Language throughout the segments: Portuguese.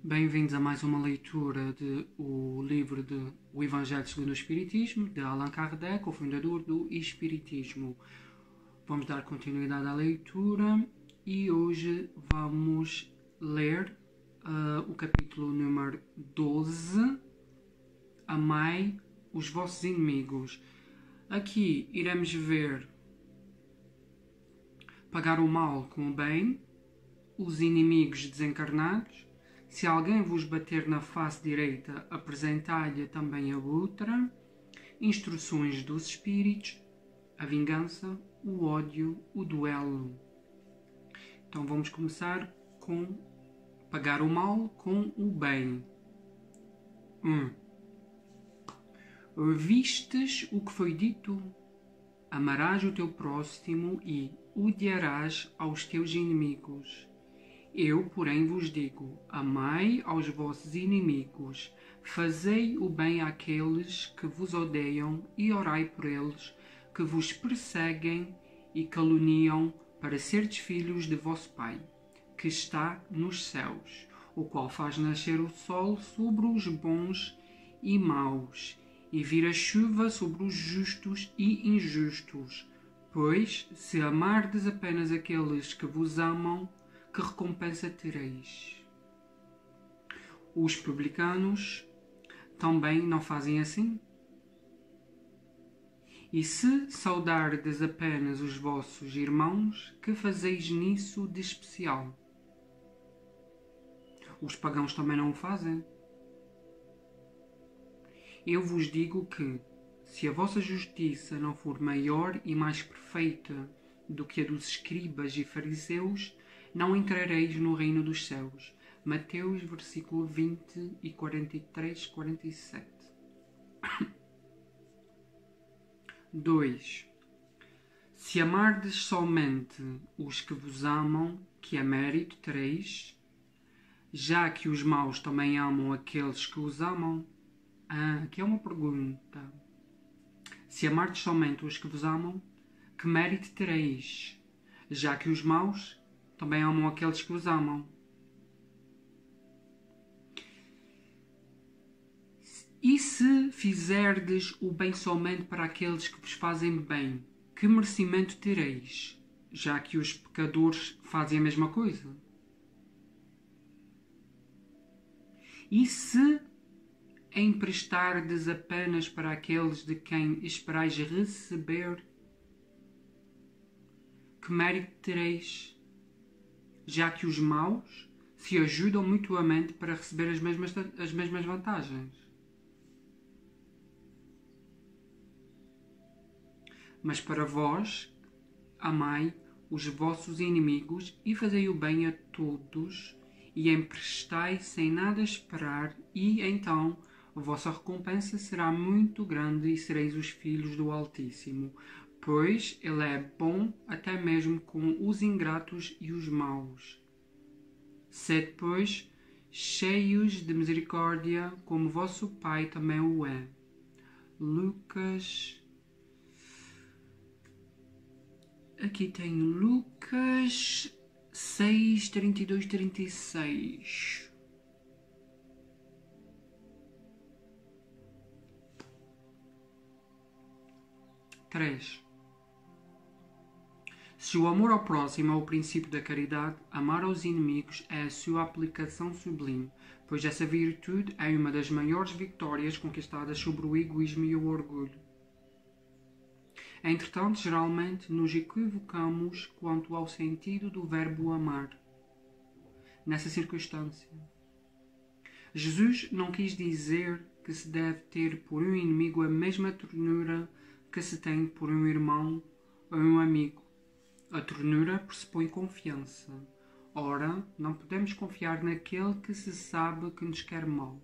Bem-vindos a mais uma leitura do livro de O Evangelho segundo o Espiritismo, de Allan Kardec, o fundador do Espiritismo. Vamos dar continuidade à leitura e hoje vamos ler o capítulo número 12, Amai os vossos inimigos. Aqui iremos ver pagar o mal com o bem, os inimigos desencarnados. Se alguém vos bater na face direita, apresentai-lhe também a outra. Instruções dos espíritos, a vingança, o ódio, o duelo. Então vamos começar com pagar o mal com o bem. 1. Ouvistes o que foi dito? Amarás o teu próximo e odiarás aos teus inimigos. Eu, porém, vos digo, amai aos vossos inimigos, fazei o bem àqueles que vos odeiam e orai por eles que vos perseguem e caluniam, para serdes filhos de vosso Pai, que está nos céus, o qual faz nascer o sol sobre os bons e maus, e vir a chuva sobre os justos e injustos. Pois, se amardes apenas aqueles que vos amam, que recompensa tereis? Os publicanos também não fazem assim? E se saudardes apenas os vossos irmãos, que fazeis nisso de especial? Os pagãos também não o fazem? Eu vos digo que, se a vossa justiça não for maior e mais perfeita do que a dos escribas e fariseus, não entrareis no reino dos céus. Mateus, versículo 20 e 43, 47. 2. Se amardes somente os que vos amam, que é mérito tereis, já que os maus também amam aqueles que os amam? Aqui é uma pergunta. Se amardes somente os que vos amam, que mérito tereis, já que os maus também amam aqueles que os amam? E se fizerdes o bem somente para aqueles que vos fazem bem, que merecimento tereis, já que os pecadores fazem a mesma coisa? E se emprestardes apenas para aqueles de quem esperais receber, que mérito tereis, já que os maus se ajudam mutuamente para receber as mesmas vantagens? Mas para vós, amai os vossos inimigos e fazei o bem a todos e emprestai sem nada esperar, e então a vossa recompensa será muito grande e sereis os filhos do Altíssimo, pois ele é bom até mesmo com os ingratos e os maus. Sede, pois, cheios de misericórdia, como vosso Pai também o é. Lucas... Aqui tenho Lucas 6, 32, 36. Três. Se o amor ao próximo é o princípio da caridade, amar aos inimigos é a sua aplicação sublime, pois essa virtude é uma das maiores vitórias conquistadas sobre o egoísmo e o orgulho. Entretanto, geralmente nos equivocamos quanto ao sentido do verbo amar. Nessa circunstância, Jesus não quis dizer que se deve ter por um inimigo a mesma ternura que se tem por um irmão ou um amigo. A ternura pressupõe confiança. Ora, não podemos confiar naquele que se sabe que nos quer mal.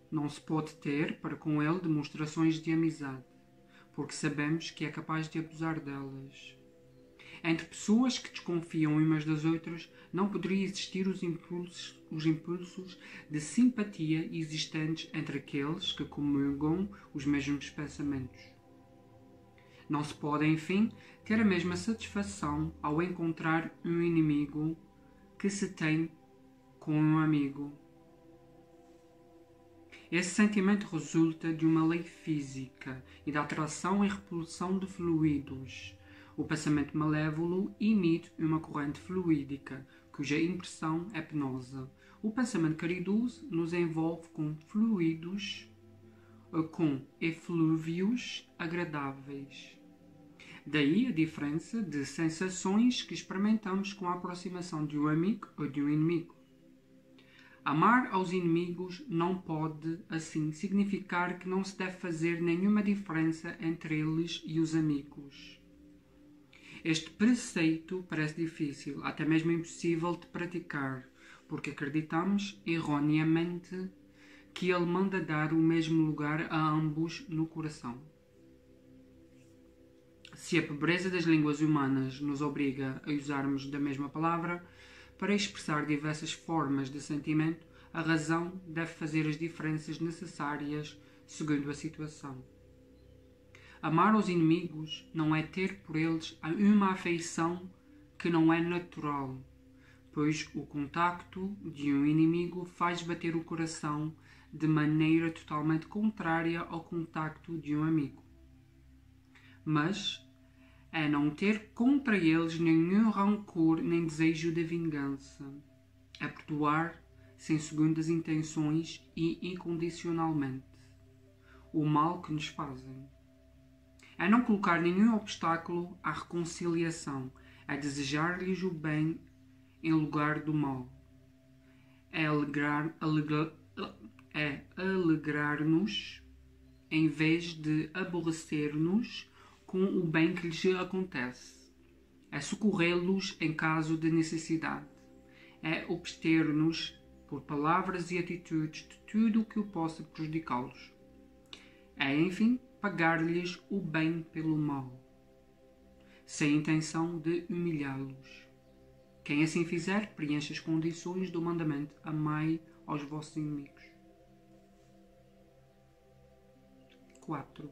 Não se pode ter para com ele demonstrações de amizade, porque sabemos que é capaz de abusar delas. Entre pessoas que desconfiam umas das outras, não poderia existir os impulsos de simpatia existentes entre aqueles que comungam os mesmos pensamentos. Não se pode, enfim, ter a mesma satisfação ao encontrar um inimigo que se tem com um amigo. Esse sentimento resulta de uma lei física e da atração e repulsão de fluidos. O pensamento malévolo emite uma corrente fluídica, cuja impressão é penosa. O pensamento caridoso nos envolve com fluidos, com eflúvios agradáveis. Daí a diferença de sensações que experimentamos com a aproximação de um amigo ou de um inimigo. Amar aos inimigos não pode, assim, significar que não se deve fazer nenhuma diferença entre eles e os amigos. Este preceito parece difícil, até mesmo impossível de praticar, porque acreditamos, erroneamente, que ele manda dar o mesmo lugar a ambos no coração. Se a pobreza das línguas humanas nos obriga a usarmos da mesma palavra para expressar diversas formas de sentimento, a razão deve fazer as diferenças necessárias segundo a situação. Amar os inimigos não é ter por eles uma afeição que não é natural, pois o contacto de um inimigo faz bater o coração de maneira totalmente contrária ao contacto de um amigo. Mas é não ter contra eles nenhum rancor nem desejo de vingança. É perdoar sem segundas intenções e incondicionalmente o mal que nos fazem. É não colocar nenhum obstáculo à reconciliação. É desejar-lhes o bem em lugar do mal. É alegrar-nos em vez de aborrecer-nos com o bem que lhes acontece. É socorrê-los em caso de necessidade. É abster-nos por palavras e atitudes de tudo o que possa prejudicá-los. É, enfim, pagar-lhes o bem pelo mal, sem intenção de humilhá-los. Quem assim fizer, preenche as condições do mandamento: amai aos vossos inimigos. 4.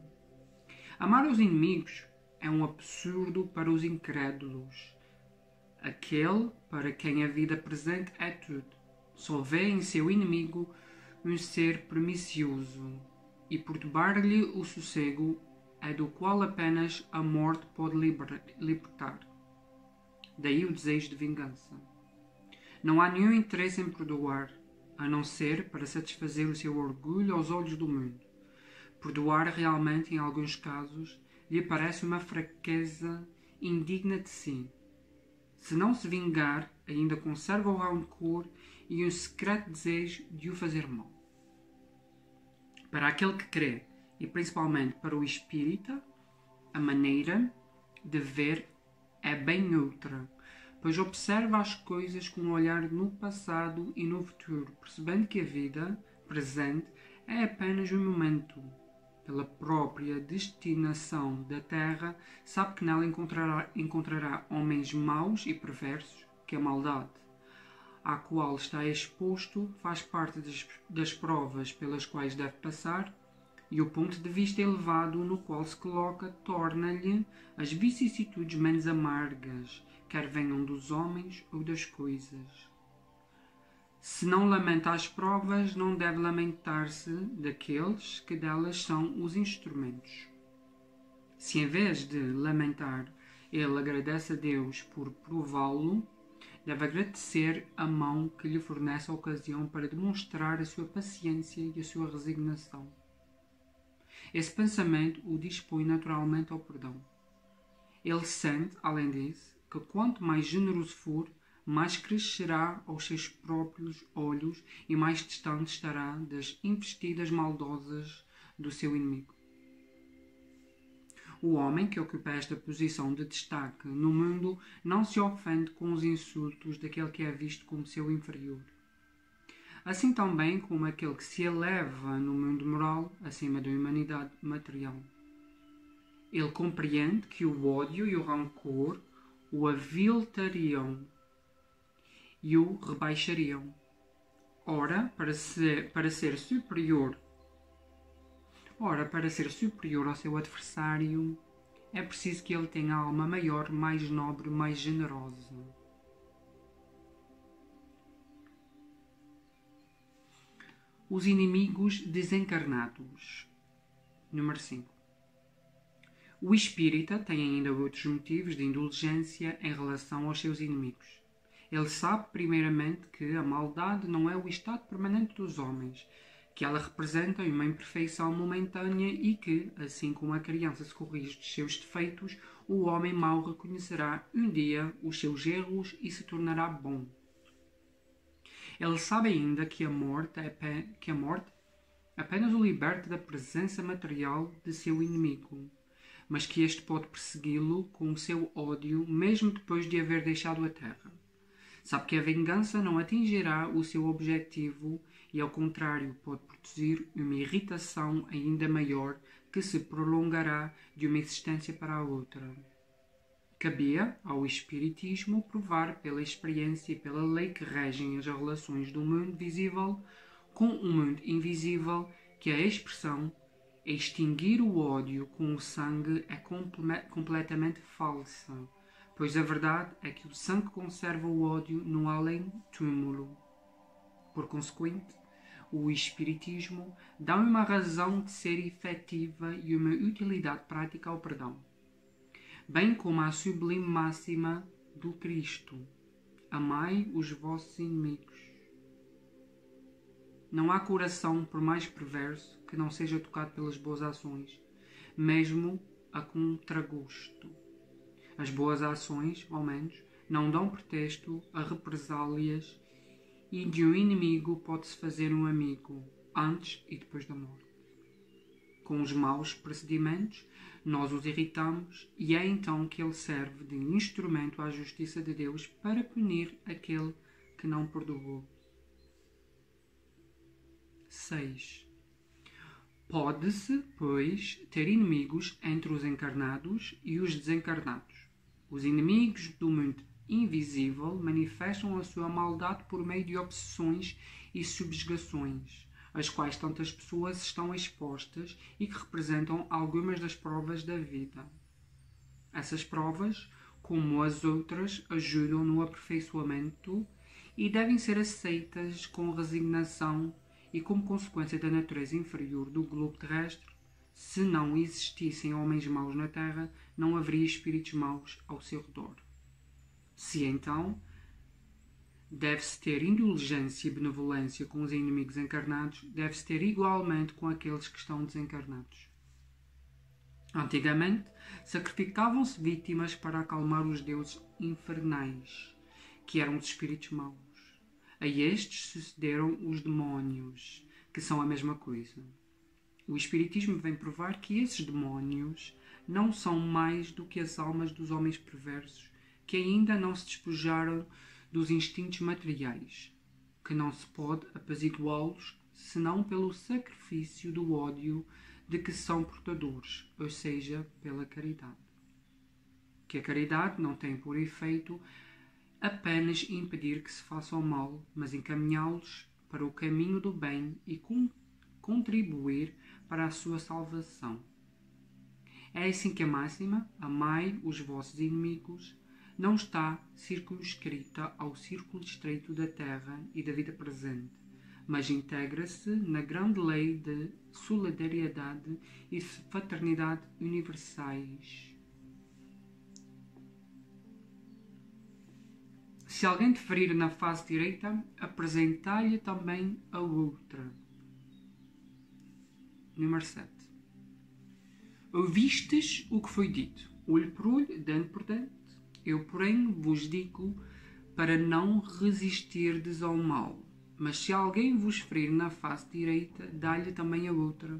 Amar os inimigos é um absurdo para os incrédulos, aquele para quem a vida presente é tudo. Só vê em seu inimigo um ser pernicioso e perturbar-lhe o sossego, é do qual apenas a morte pode libertar. Daí o desejo de vingança. Não há nenhum interesse em perdoar, a não ser para satisfazer o seu orgulho aos olhos do mundo. Perdoar realmente, em alguns casos, lhe parece uma fraqueza indigna de si. Se não se vingar, ainda conserva o rancor e um secreto desejo de o fazer mal. Para aquele que crê, e principalmente para o espírita, a maneira de ver é bem outra, pois observa as coisas com um olhar no passado e no futuro, percebendo que a vida presente é apenas um momento. Pela própria destinação da terra, sabe que nela encontrará homens maus e perversos, que a maldade à qual está exposto faz parte das provas pelas quais deve passar, e o ponto de vista elevado no qual se coloca torna-lhe as vicissitudes menos amargas, quer venham dos homens ou das coisas. Se não lamenta as provas, não deve lamentar-se daqueles que delas são os instrumentos. Se em vez de lamentar, ele agradece a Deus por prová-lo, deve agradecer a mão que lhe fornece a ocasião para demonstrar a sua paciência e a sua resignação. Esse pensamento o dispõe naturalmente ao perdão. Ele sente, além disso, que quanto mais generoso for, mais crescerá aos seus próprios olhos e mais distante estará das investidas maldosas do seu inimigo. O homem que ocupa esta posição de destaque no mundo não se ofende com os insultos daquele que é visto como seu inferior. Assim também como aquele que se eleva no mundo moral acima da humanidade material. Ele compreende que o ódio e o rancor o aviltariam e o rebaixariam. Ora, para ser superior ao seu adversário, é preciso que ele tenha alma maior, mais nobre, mais generosa. os inimigos desencarnados. Número 5. O espírita tem ainda outros motivos de indulgência em relação aos seus inimigos. Ele sabe, primeiramente, que a maldade não é o estado permanente dos homens, que ela representa uma imperfeição momentânea e que, assim como a criança se corrige dos seus defeitos, o homem mau reconhecerá um dia os seus erros e se tornará bom. Ele sabe ainda que a morte apenas o liberta da presença material de seu inimigo, mas que este pode persegui-lo com o seu ódio mesmo depois de haver deixado a terra. Sabe que a vingança não atingirá o seu objetivo e, ao contrário, pode produzir uma irritação ainda maior que se prolongará de uma existência para a outra. Cabia ao espiritismo provar pela experiência e pela lei que regem as relações do mundo visível com o mundo invisível que a expressão extinguir o ódio com o sangue é completamente falsa, pois a verdade é que o sangue conserva o ódio no além-túmulo. Por consequente, o espiritismo dá uma razão de ser efetiva e uma utilidade prática ao perdão, bem como a sublime máxima do Cristo: amai os vossos inimigos. Não há coração, por mais perverso, que não seja tocado pelas boas ações, mesmo a contragosto. As boas ações, ao menos, não dão pretexto a represálias e de um inimigo pode-se fazer um amigo, antes e depois da morte. Com os maus procedimentos, nós os irritamos e é então que ele serve de instrumento à justiça de Deus para punir aquele que não perdoou. 6. Pode-se, pois, ter inimigos entre os encarnados e os desencarnados. Os inimigos do mundo invisível manifestam a sua maldade por meio de obsessões e subjugações, às quais tantas pessoas estão expostas e que representam algumas das provas da vida. Essas provas, como as outras, ajudam no aperfeiçoamento e devem ser aceitas com resignação e como consequência da natureza inferior do globo terrestre. Se não existissem homens maus na Terra, não haveria espíritos maus ao seu redor. Se então deve-se ter indulgência e benevolência com os inimigos encarnados, deve-se ter igualmente com aqueles que estão desencarnados. Antigamente, sacrificavam-se vítimas para acalmar os deuses infernais, que eram os espíritos maus. A estes sucederam os demónios, que são a mesma coisa. O Espiritismo vem provar que esses demónios não são mais do que as almas dos homens perversos que ainda não se despojaram dos instintos materiais, que não se pode apaziguá-los senão pelo sacrifício do ódio de que são portadores, ou seja, pela caridade. Que a caridade não tem por efeito apenas impedir que se faça o mal, mas encaminhá-los para o caminho do bem e contribuir para a sua salvação. É assim que a máxima, amai os vossos inimigos, não está circunscrita ao círculo estreito da terra e da vida presente, mas integra-se na grande lei de solidariedade e fraternidade universais. Se alguém te ferir na face direita, apresentai-lhe também a outra. Número 7. Ouvistes o que foi dito, olho por olho, dente por dente. Eu, porém, vos digo para não resistirdes ao mal. Mas se alguém vos ferir na face direita, dá-lhe também a outra.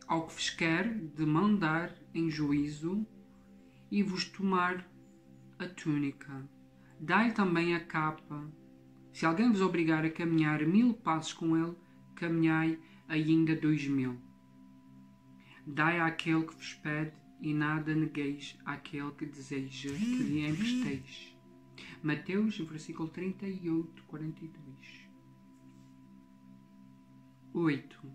Ao que vos quer demandar em juízo e vos tomar a túnica, dai-lhe também a capa. Se alguém vos obrigar a caminhar 1000 passos com ele, caminhai ainda 2000. Dai àquele que vos pede e nada negueis àquele que deseja que lhe empresteis. Mateus, versículo 38, 42. 8.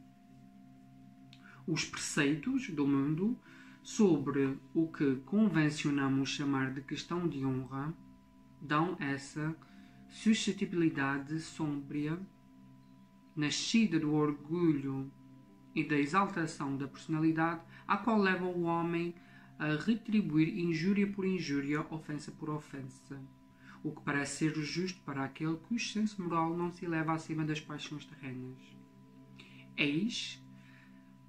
Os preceitos do mundo sobre o que convencionamos chamar de questão de honra dão essa suscetibilidade sombria nascida do orgulho e da exaltação da personalidade, a qual leva o homem a retribuir injúria por injúria, ofensa por ofensa, o que parece ser justo para aquele cujo senso moral não se eleva acima das paixões terrenas. Eis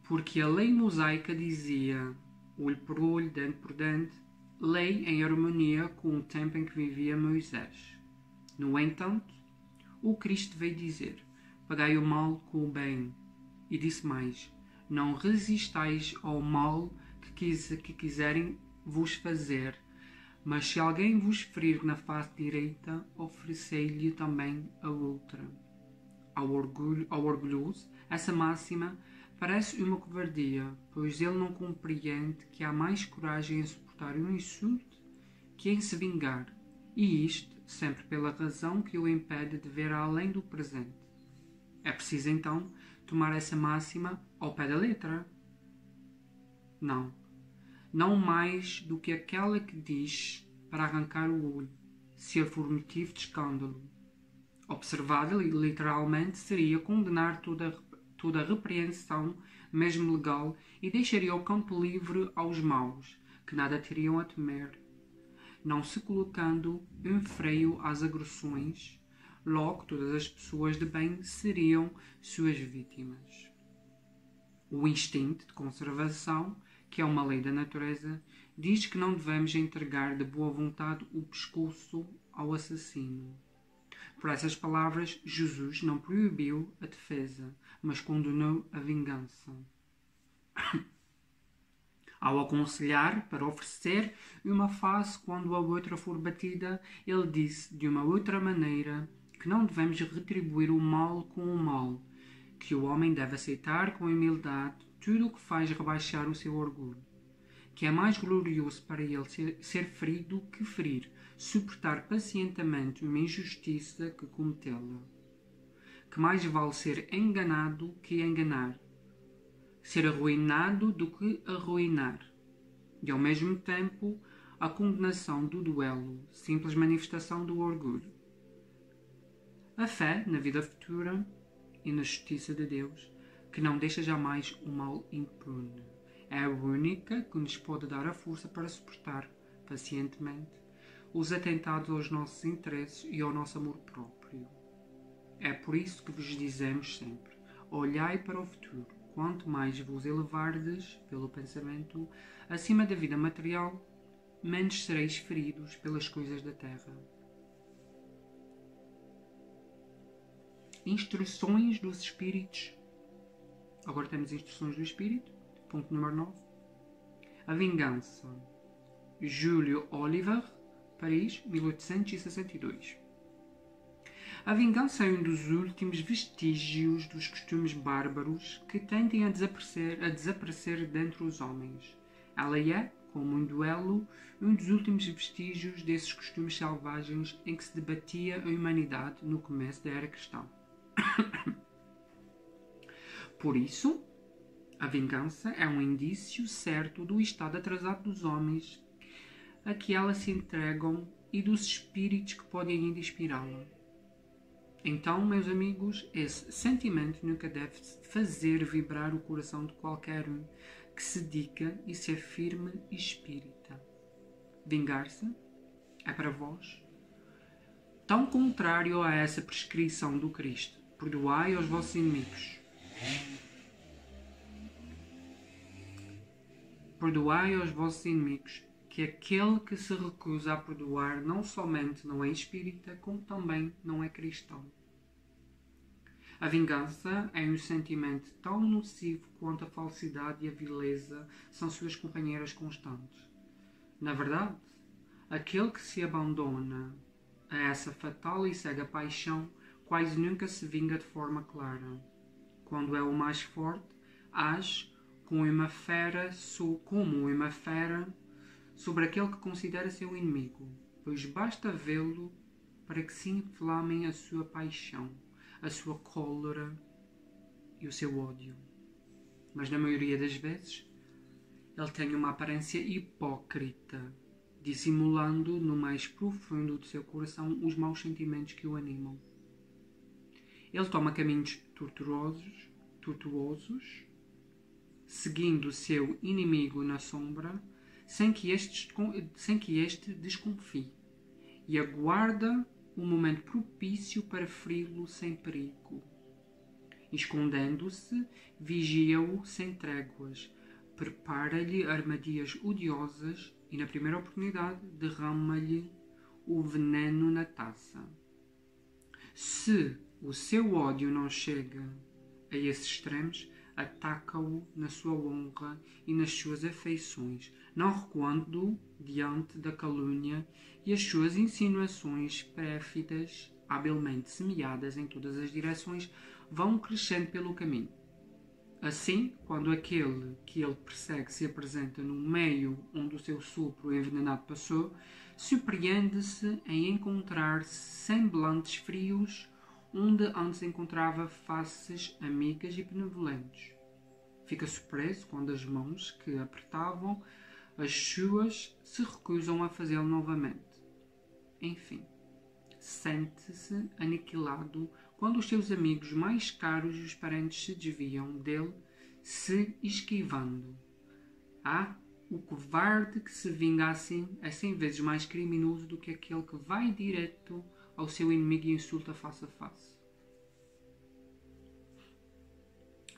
porque a lei mosaica dizia, olho por olho, dente por dente, lei em harmonia com o tempo em que vivia Moisés. No entanto, o Cristo veio dizer, pagai o mal com o bem, e disse mais, não resistais ao mal que quiserem vos fazer, mas se alguém vos ferir na face direita, oferecei-lhe também a outra. Ao orgulhoso, essa máxima parece uma covardia, pois ele não compreende que há mais coragem em suportar um insulto que em se vingar, e isto sempre pela razão que o impede de ver além do presente. É preciso então tomar essa máxima ao pé da letra. Não mais do que aquela que diz para arrancar o olho, se ele for motivo de escândalo. Observada literalmente seria condenar toda a repreensão, mesmo legal, e deixaria o campo livre aos maus, que nada teriam a temer, não se colocando um freio às agressões. Logo, todas as pessoas de bem seriam suas vítimas. O instinto de conservação, que é uma lei da natureza, diz que não devemos entregar de boa vontade o pescoço ao assassino. Por essas palavras, Jesus não proibiu a defesa, mas condenou a vingança. Ao aconselhar para oferecer uma face quando a outra for batida, ele disse de uma outra maneira que não devemos retribuir o mal com o mal, que o homem deve aceitar com humildade tudo o que faz rebaixar o seu orgulho, que é mais glorioso para ele ser ferido que ferir, suportar pacientemente uma injustiça que cometê-la, que mais vale ser enganado que enganar, ser arruinado do que arruinar, e ao mesmo tempo a condenação do duelo, simples manifestação do orgulho. A fé na vida futura e na justiça de Deus, que não deixa jamais o mal impune, é a única que nos pode dar a força para suportar pacientemente os atentados aos nossos interesses e ao nosso amor próprio. É por isso que vos dizemos sempre, olhai para o futuro, quanto mais vos elevardes pelo pensamento acima da vida material, menos sereis feridos pelas coisas da terra. Instruções dos Espíritos. Agora temos instruções do Espírito. Ponto número 9. A vingança. Júlio Oliver, Paris, 1862. A vingança é um dos últimos vestígios dos costumes bárbaros que tendem a desaparecer dentre os homens. Ela é, como um duelo, um dos últimos vestígios desses costumes selvagens em que se debatia a humanidade no começo da era cristã. Por isso, a vingança é um indício certo do estado atrasado dos homens a que ela se entregam e dos espíritos que podem ainda inspirá-la. Então, meus amigos, esse sentimento nunca deve fazer vibrar o coração de qualquer um que se dedica e se afirme espírita. Vingar-se é para vós tão contrário a essa prescrição do Cristo. Perdoai aos vossos inimigos. Perdoai aos vossos inimigos, que aquele que se recusa a perdoar não somente não é espírita, como também não é cristão. A vingança é um sentimento tão nocivo quanto a falsidade e a vileza são suas companheiras constantes. Na verdade, aquele que se abandona a essa fatal e cega paixão quase nunca se vinga de forma clara. Quando é o mais forte, age como uma fera sobre aquele que considera seu inimigo, pois basta vê-lo para que se inflamem a sua paixão, a sua cólera e o seu ódio. Mas na maioria das vezes, ele tem uma aparência hipócrita, dissimulando no mais profundo do seu coração os maus sentimentos que o animam. Ele toma caminhos tortuosos, seguindo seu inimigo na sombra, sem que este desconfie, e aguarda um momento propício para feri-lo sem perigo. Escondendo-se, vigia-o sem tréguas, prepara-lhe armadilhas odiosas e, na primeira oportunidade, derrama-lhe o veneno na taça. Se o seu ódio não chega a esses extremos, ataca-o na sua honra e nas suas afeições, não recuando diante da calúnia e as suas insinuações pérfidas, habilmente semeadas em todas as direções, vão crescendo pelo caminho. Assim, quando aquele que ele persegue se apresenta no meio onde o seu sopro envenenado passou, surpreende-se em encontrar semblantes frios onde antes encontrava faces amigas e benevolentes. Fica surpreso quando as mãos que apertavam as suas se recusam a fazê-lo novamente. Enfim, sente-se aniquilado quando os seus amigos mais caros e os parentes se desviam dele, se esquivando. O covarde que se vinga assim é 100 vezes mais criminoso do que aquele que vai direto ao seu inimigo e insulta face a face.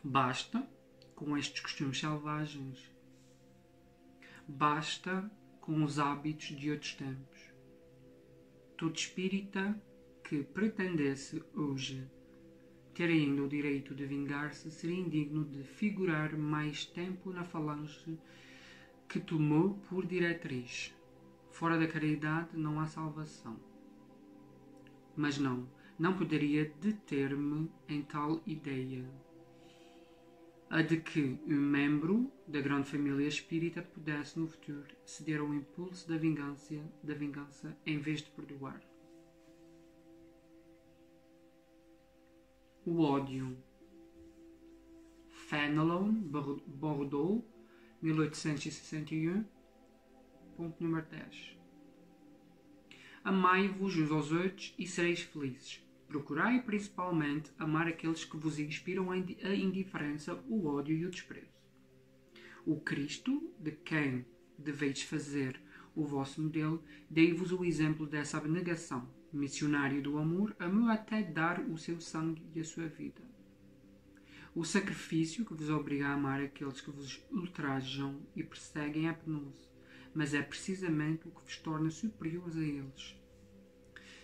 Basta com estes costumes selvagens. Basta com os hábitos de outros tempos. Todo espírita que pretendesse hoje ter ainda o direito de vingar-se seria indigno de figurar mais tempo na falange que tomou por diretriz. Fora da caridade não há salvação. Mas não poderia deter-me em tal ideia, a de que um membro da grande família espírita pudesse no futuro ceder ao impulso da vingança em vez de perdoar. O ódio. Fenelon, Bordeaux, 1861, ponto número 10. Amai-vos uns aos outros e sereis felizes. Procurai principalmente amar aqueles que vos inspiram a indiferença, o ódio e o desprezo. O Cristo, de quem deveis fazer o vosso modelo, dei-vos o exemplo dessa abnegação. Missionário do amor, amou até dar o seu sangue e a sua vida. O sacrifício que vos obriga a amar aqueles que vos ultrajam e perseguem é penoso, mas é precisamente o que vos torna superiores a eles.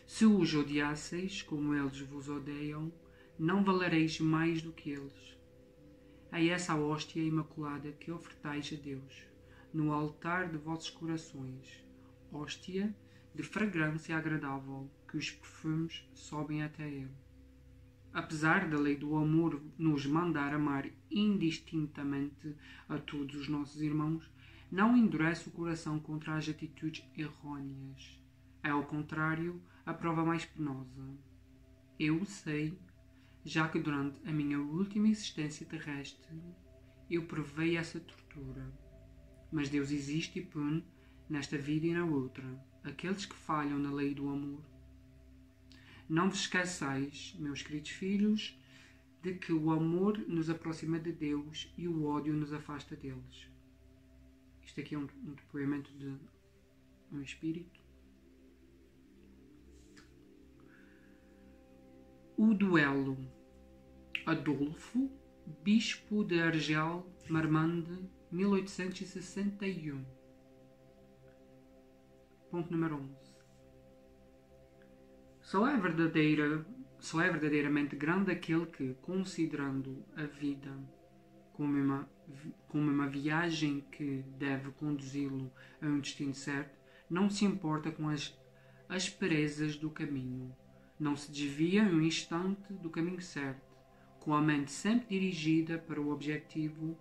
Se os odiasseis como eles vos odeiam, não valereis mais do que eles. É essa a hóstia imaculada que ofertais a Deus, no altar de vossos corações, hóstia de fragrância agradável, que os perfumes sobem até ele. Apesar da lei do amor nos mandar amar indistintamente a todos os nossos irmãos, não endurece o coração contra as atitudes errôneas. É, ao contrário, a prova mais penosa. Eu o sei, já que durante a minha última existência terrestre eu provei essa tortura. Mas Deus existe e pune, nesta vida e na outra, aqueles que falham na lei do amor. Não vos esqueçais, meus queridos filhos, de que o amor nos aproxima de Deus e o ódio nos afasta deles. Isto aqui é um depoimento de um espírito. O duelo. Adolfo, bispo de Argel, Marmande, 1861. Ponto número 11. Só é verdadeiramente grande aquele que, considerando a vida como uma viagem que deve conduzi-lo a um destino certo, não se importa com as asperezas do caminho. Não se desvia um instante do caminho certo, com a mente sempre dirigida para o objetivo,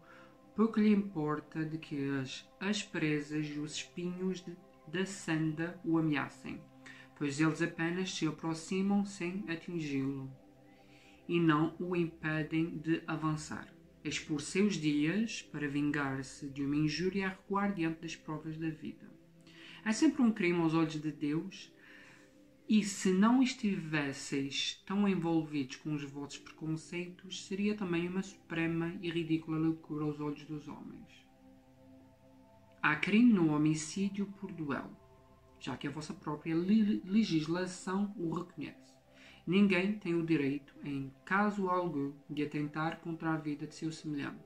pouco lhe importa de que as asperezas e os espinhos da senda o ameacem, pois eles apenas se aproximam sem atingi-lo, e não o impedem de avançar. Expor seus dias para vingar-se de uma injúria a recuar diante das provas da vida. É sempre um crime aos olhos de Deus E se não estivesseis tão envolvidos com os vossos preconceitos, seria também uma suprema e ridícula loucura aos olhos dos homens. Há crime no homicídio por duelo, já que a vossa própria legislação o reconhece. Ninguém tem o direito, em caso algum, de atentar contra a vida de seu semelhante.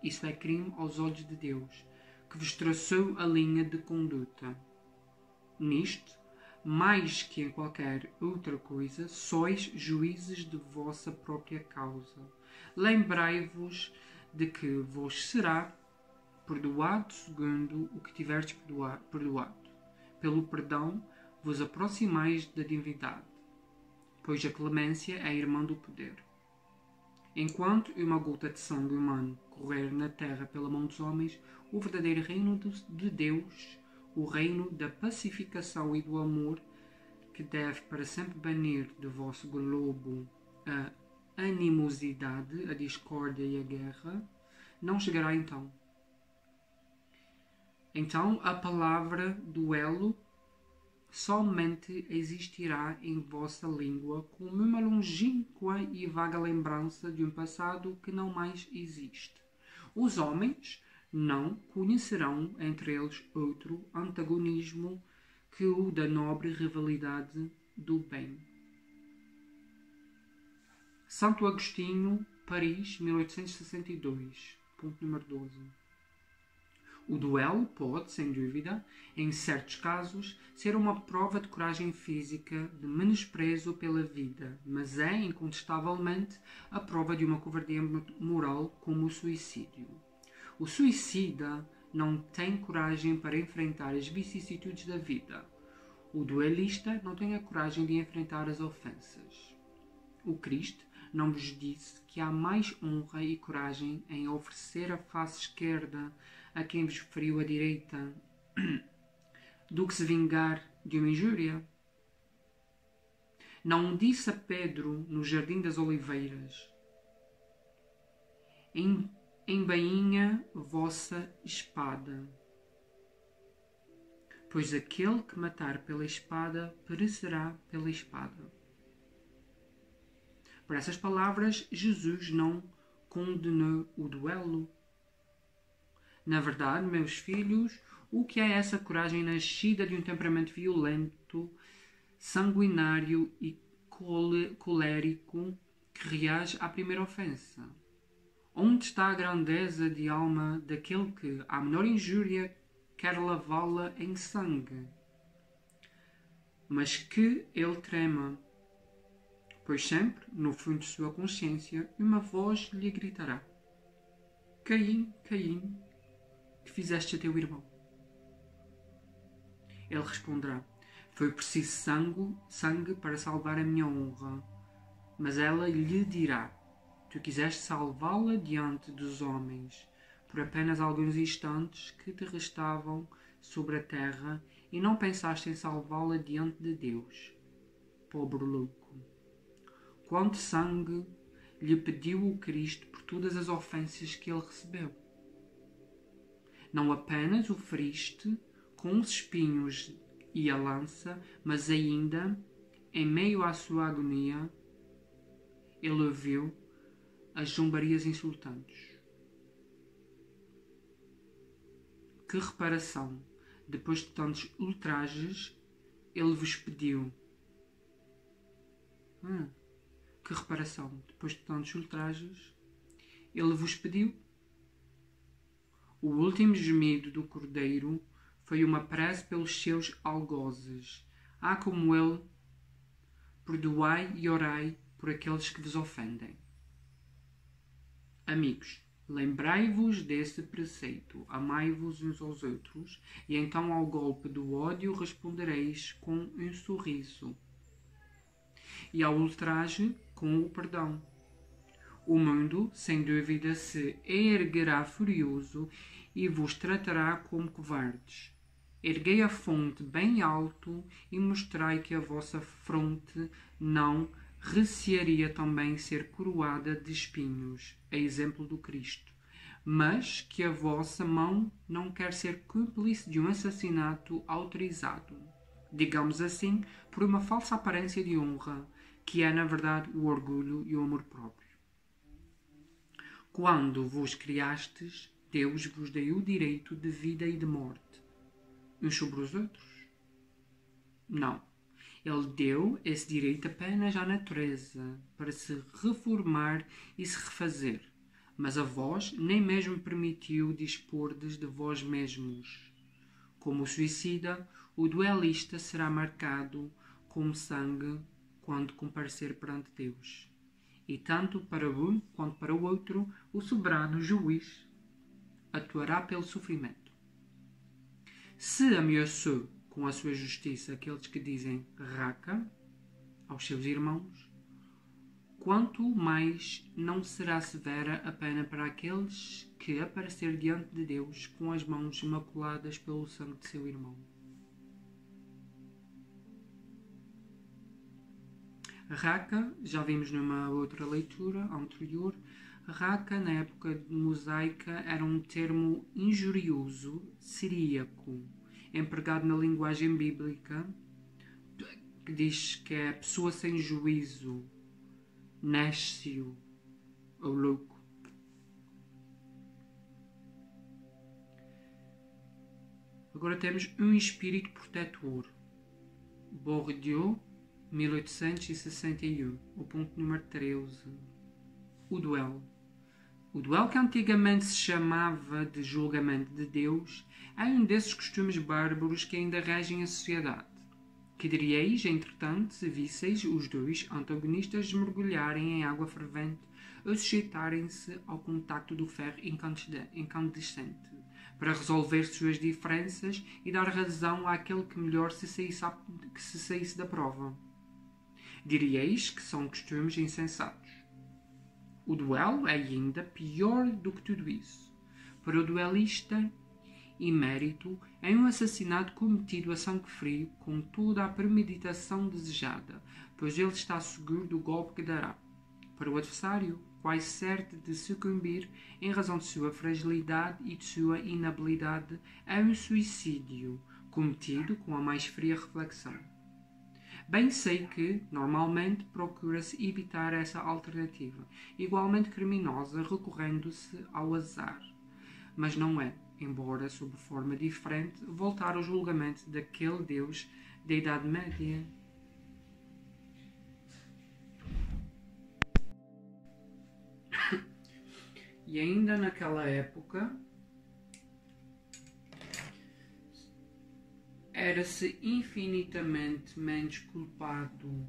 Isso é crime aos olhos de Deus, que vos traçou a linha de conduta. Nisto, mais que em qualquer outra coisa, sois juízes de vossa própria causa. Lembrai-vos de que vos será perdoado segundo o que tiverdes perdoado. Pelo perdão vos aproximais da divindade, pois a clemência é irmã do poder. Enquanto uma gota de sangue humano correr na terra pela mão dos homens, o verdadeiro reino de Deus, o reino da pacificação e do amor, que deve para sempre banir do vosso globo a animosidade, a discórdia e a guerra, não chegará então. Então a palavra duelo somente existirá em vossa língua como uma longínqua e vaga lembrança de um passado que não mais existe. Os homens não conhecerão entre eles outro antagonismo que o da nobre rivalidade do bem. Santo Agostinho, Paris, 1862, ponto número 12. O duelo pode, sem dúvida, em certos casos, ser uma prova de coragem física, de menosprezo pela vida, mas é, incontestavelmente, a prova de uma covardia moral como o suicídio. O suicida não tem coragem para enfrentar as vicissitudes da vida. O duelista não tem a coragem de enfrentar as ofensas. O Cristo não vos disse que há mais honra e coragem em oferecer a face esquerda a quem vos feriu a direita do que se vingar de uma injúria? Não disse a Pedro no Jardim das Oliveiras: embainha vossa espada, pois aquele que matar pela espada perecerá pela espada. Por essas palavras, Jesus não condenou o duelo. Na verdade, meus filhos, o que é essa coragem nascida de um temperamento violento, sanguinário e colérico que reage à primeira ofensa? Onde está a grandeza de alma daquele que, à menor injúria, quer lavá-la em sangue? Mas que ele trema, pois sempre, no fundo de sua consciência, uma voz lhe gritará: Caim, Caim, que fizeste a teu irmão? Ele responderá: foi preciso sangue para salvar a minha honra. Mas ela lhe dirá: tu quiseste salvá-la diante dos homens, por apenas alguns instantes que te restavam sobre a terra, e não pensaste em salvá-la diante de Deus. Pobre louco! Quanto sangue lhe pediu o Cristo por todas as ofensas que ele recebeu? Não apenas o feriste com os espinhos e a lança, mas ainda, em meio à sua agonia, ele ouviu as zombarias insultantes. Que reparação, depois de tantos ultrajes, ele vos pediu? Que reparação, depois de tantos ultrajes, ele vos pediu? O último gemido do cordeiro foi uma prece pelos seus algozes. Como ele, perdoai e orai por aqueles que vos ofendem. Amigos, lembrai-vos desse preceito, amai-vos uns aos outros, e então ao golpe do ódio respondereis com um sorriso, e ao ultraje com o perdão. O mundo, sem dúvida, se erguerá furioso e vos tratará como covardes. Erguei a fonte bem alto e mostrai que a vossa fronte não recearia também ser coroada de espinhos, a exemplo do Cristo, mas que a vossa mão não quer ser cúmplice de um assassinato autorizado. digamos assim, por uma falsa aparência de honra, que é na verdade o orgulho e o amor próprio. Quando vos criastes, Deus vos deu o direito de vida e de morte, uns sobre os outros? Não. Ele deu esse direito apenas à natureza, para se reformar e se refazer. Mas a vós nem mesmo permitiu dispordes de vós mesmos. Como o suicida, o duelista será marcado com sangue quando comparecer perante Deus. E tanto para um quanto para o outro, o soberano juiz atuará pelo sofrimento. Se ameaçou com a sua justiça aqueles que dizem raca aos seus irmãos, quanto mais não será severa a pena para aqueles que aparecer diante de Deus com as mãos maculadas pelo sangue de seu irmão. Raca, já vimos numa outra leitura anterior, raca na época mosaica era um termo injurioso siríaco, empregado na linguagem bíblica, que diz que é pessoa sem juízo, nécio ou louco. Agora temos um espírito protetor. Bourdieu, 1861, o ponto número 13. O duelo. O duelo, que antigamente se chamava de julgamento de Deus, é um desses costumes bárbaros que ainda regem a sociedade. Que diríeis, entretanto, se visseis os dois antagonistas mergulharem em água fervente ou sujeitarem-se ao contacto do ferro incandescente, para resolver suas diferenças e dar razão àquele que melhor se saísse da prova? Diríeis que são costumes insensatos. O duelo é ainda pior do que tudo isso. Para o duelista, imérito é um assassinato cometido a sangue frio com toda a premeditação desejada, pois ele está seguro do golpe que dará. Para o adversário, quase certo de sucumbir em razão de sua fragilidade e de sua inabilidade, é um suicídio cometido com a mais fria reflexão. Bem sei que, normalmente, procura-se evitar essa alternativa, igualmente criminosa, recorrendo-se ao azar. Mas não é, embora sob forma diferente, voltar ao julgamento daquele Deus da Idade Média. E ainda naquela época, era-se infinitamente menos culpado.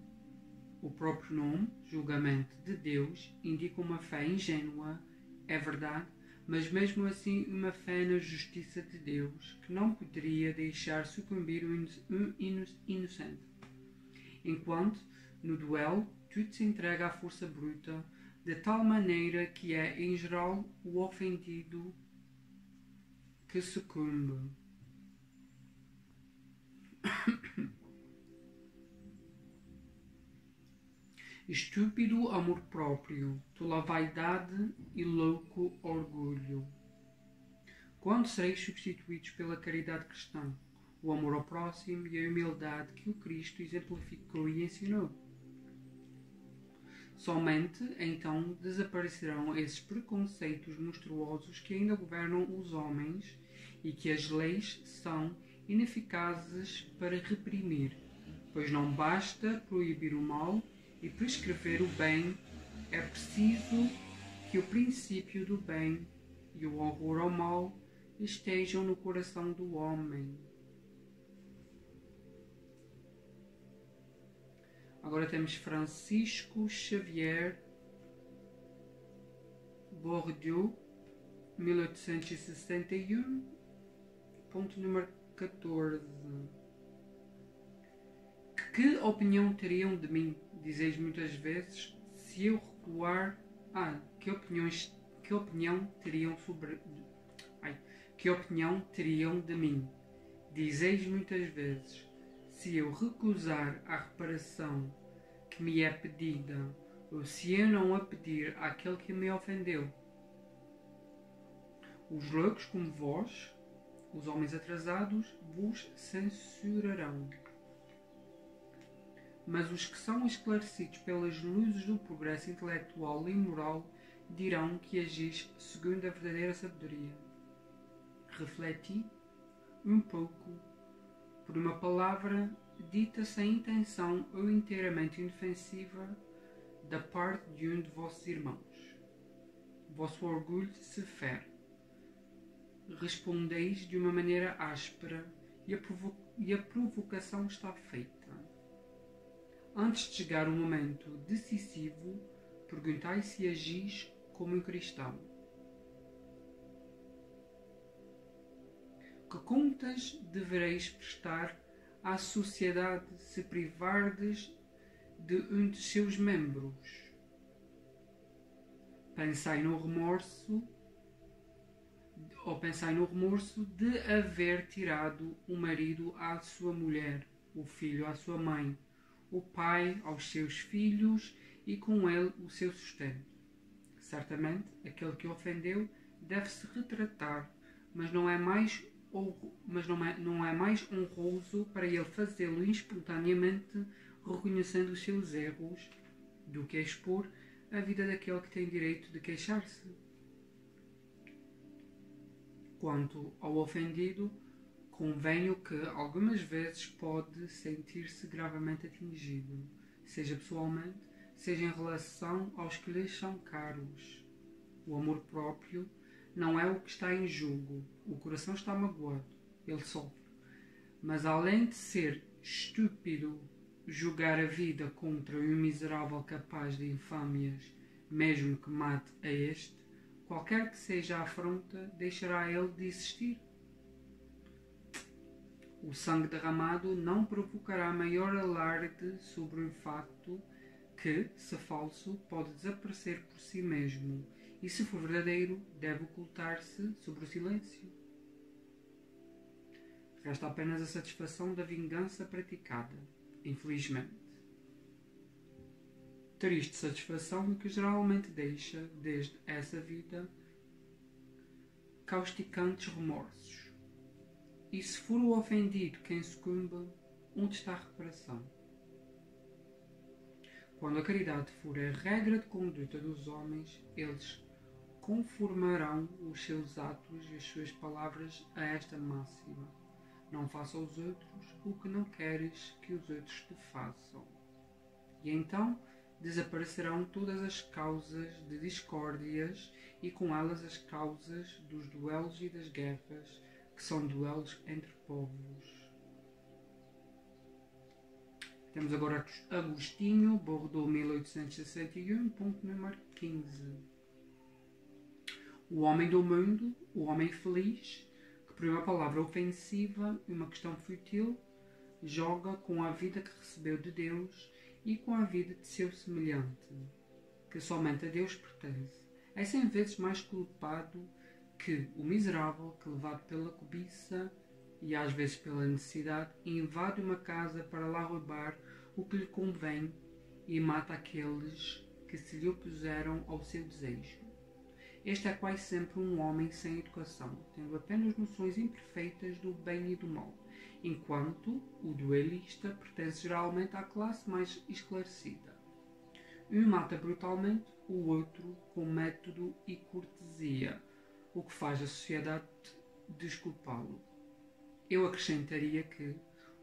O próprio nome, julgamento de Deus, indica uma fé ingênua, é verdade, mas mesmo assim uma fé na justiça de Deus, que não poderia deixar sucumbir um inocente. Enquanto, no duelo, tudo se entrega à força bruta, de tal maneira que é, em geral, o ofendido que sucumbe. Estúpido amor próprio, tola vaidade e louco orgulho. Quando sereis substituídos pela caridade cristã, o amor ao próximo e a humildade que o Cristo exemplificou e ensinou? Somente então desaparecerão esses preconceitos monstruosos que ainda governam os homens e que as leis são ineficazes para reprimir, pois não basta proibir o mal e prescrever o bem, é preciso que o princípio do bem e o horror ao mal estejam no coração do homem. Agora temos Francisco Xavier Bourdieu, 1861, ponto número 14. Que opinião teriam de mim, dizeis muitas vezes, se eu recuar... Que opinião teriam de mim, dizeis muitas vezes, se eu recusar a reparação que me é pedida, ou se eu não a pedir àquele que me ofendeu. Os loucos como vós, os homens atrasados, vos censurarão. mas os que são esclarecidos pelas luzes do progresso intelectual e moral dirão que agis segundo a verdadeira sabedoria. Refleti um pouco por uma palavra dita sem intenção ou inteiramente inofensiva da parte de um de vossos irmãos. Vosso orgulho se fere. Respondeis de uma maneira áspera e a provocação está feita. Antes de chegar o momento decisivo, perguntai se agis como um cristão. Que contas devereis prestar à sociedade se privardes de um de seus membros? Pensai no remorso de haver tirado o marido à sua mulher, o filho à sua mãe, o pai aos seus filhos e com ele o seu sustento. Certamente, aquele que ofendeu deve-se retratar, mas não é mais honroso para ele fazê-lo espontaneamente, reconhecendo os seus erros, do que expor a vida daquele que tem direito de queixar-se. Quanto ao ofendido, convenho que algumas vezes pode sentir-se gravemente atingido, seja pessoalmente, seja em relação aos que lhes são caros. O amor próprio não é o que está em jogo. O coração está magoado, ele sofre. Mas além de ser estúpido julgar a vida contra um miserável capaz de infâmias, mesmo que mate a este, qualquer que seja a afronta, deixará ele de existir. O sangue derramado não provocará maior alarde sobre um facto que, se falso, pode desaparecer por si mesmo, e se for verdadeiro, deve ocultar-se sobre o silêncio. Resta apenas a satisfação da vingança praticada, infelizmente. Triste satisfação que geralmente deixa, desde essa vida, causticantes remorsos. E se for o ofendido quem sucumba, onde está a reparação? Quando a caridade for a regra de conduta dos homens, eles conformarão os seus atos e as suas palavras a esta máxima: não faça aos outros o que não queres que os outros te façam. E então desaparecerão todas as causas de discórdias e com elas as causas dos duelos e das guerras, que são duelos entre povos. Temos agora Agostinho, Bordeaux, 1861, ponto número 15. O homem do mundo, o homem feliz, que por uma palavra ofensiva e uma questão fútil, joga com a vida que recebeu de Deus e com a vida de seu semelhante, que somente a Deus pertence. É 100 vezes mais culpado que o miserável que, levado pela cobiça e às vezes pela necessidade, invade uma casa para lá roubar o que lhe convém e mata aqueles que se lhe opuseram ao seu desejo. Este é quase sempre um homem sem educação, tendo apenas noções imperfeitas do bem e do mal, enquanto o duelista pertence geralmente à classe mais esclarecida. Um mata brutalmente, o outro com método e cortesia, o que faz a sociedade desculpá-lo. Eu acrescentaria que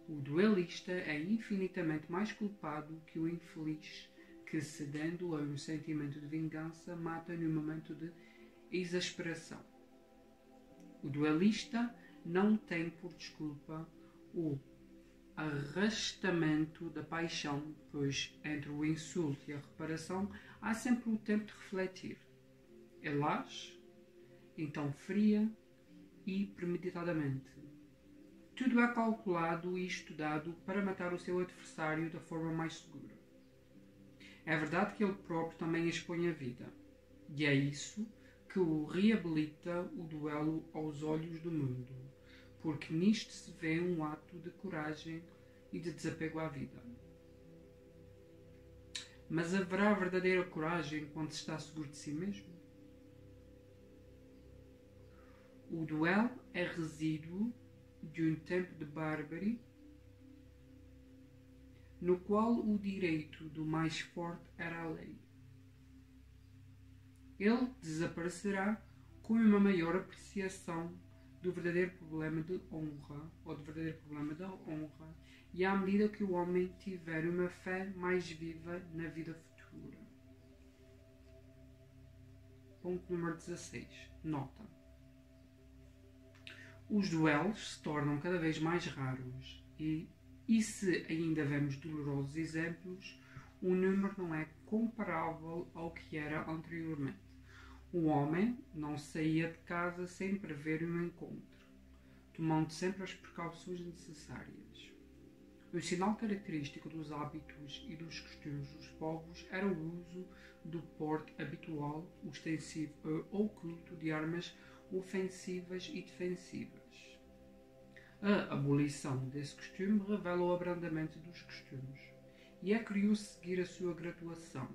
o duelista é infinitamente mais culpado que o infeliz que, cedendo a um sentimento de vingança, mata num momento de exasperação. O duelista não tem por desculpa o arrastamento da paixão, pois entre o insulto e a reparação há sempre o tempo de refletir. Ele age, então fria e premeditadamente. Tudo é calculado e estudado para matar o seu adversário da forma mais segura. É verdade que ele próprio também expõe a vida, e é isso que o reabilita o duelo aos olhos do mundo, porque nisto se vê um ato de coragem e de desapego à vida. Mas haverá verdadeira coragem quando se está seguro de si mesmo? O duelo é resíduo de um tempo de bárbaro no qual o direito do mais forte era a lei. Ele desaparecerá com uma maior apreciação do verdadeiro problema de honra, ou do verdadeiro problema da honra, e à medida que o homem tiver uma fé mais viva na vida futura. Ponto número 16. Nota. Os duelos se tornam cada vez mais raros e se ainda vemos dolorosos exemplos, o número não é comparável ao que era anteriormente. O homem não saía de casa sem prever um encontro, tomando sempre as precauções necessárias. O sinal característico dos hábitos e dos costumes dos povos era o uso do porte habitual, ostensivo ou oculto de armas ofensivas e defensivas. A abolição desse costume revela o abrandamento dos costumes, e é curioso seguir a sua graduação,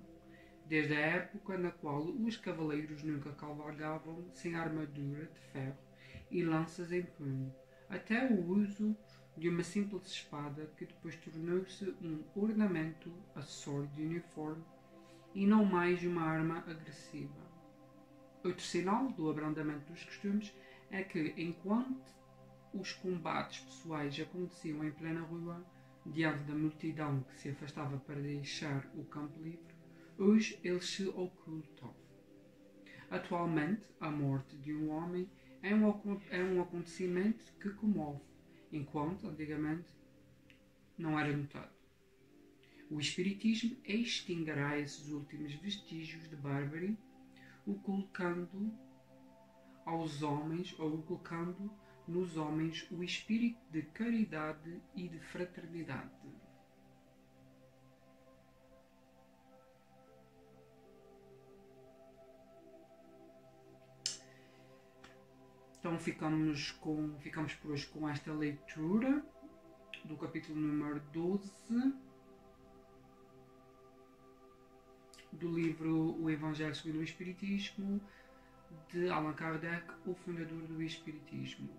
desde a época na qual os cavaleiros nunca cavalgavam sem armadura de ferro e lanças em punho, até o uso de uma simples espada que depois tornou-se um ornamento, acessório de uniforme e não mais uma arma agressiva. Outro sinal do abrandamento dos costumes é que, enquanto os combates pessoais aconteciam em plena rua, diante da multidão que se afastava para deixar o campo livre, hoje eles se ocultam. Atualmente, a morte de um homem é um acontecimento que comove, enquanto antigamente não era notado. O espiritismo extinguirá esses últimos vestígios de bárbaro, colocando nos homens o espírito de caridade e de fraternidade. Então ficamos por hoje com esta leitura do capítulo número 12 do livro O Evangelho segundo o Espiritismo, de Allan Kardec, o fundador do Espiritismo.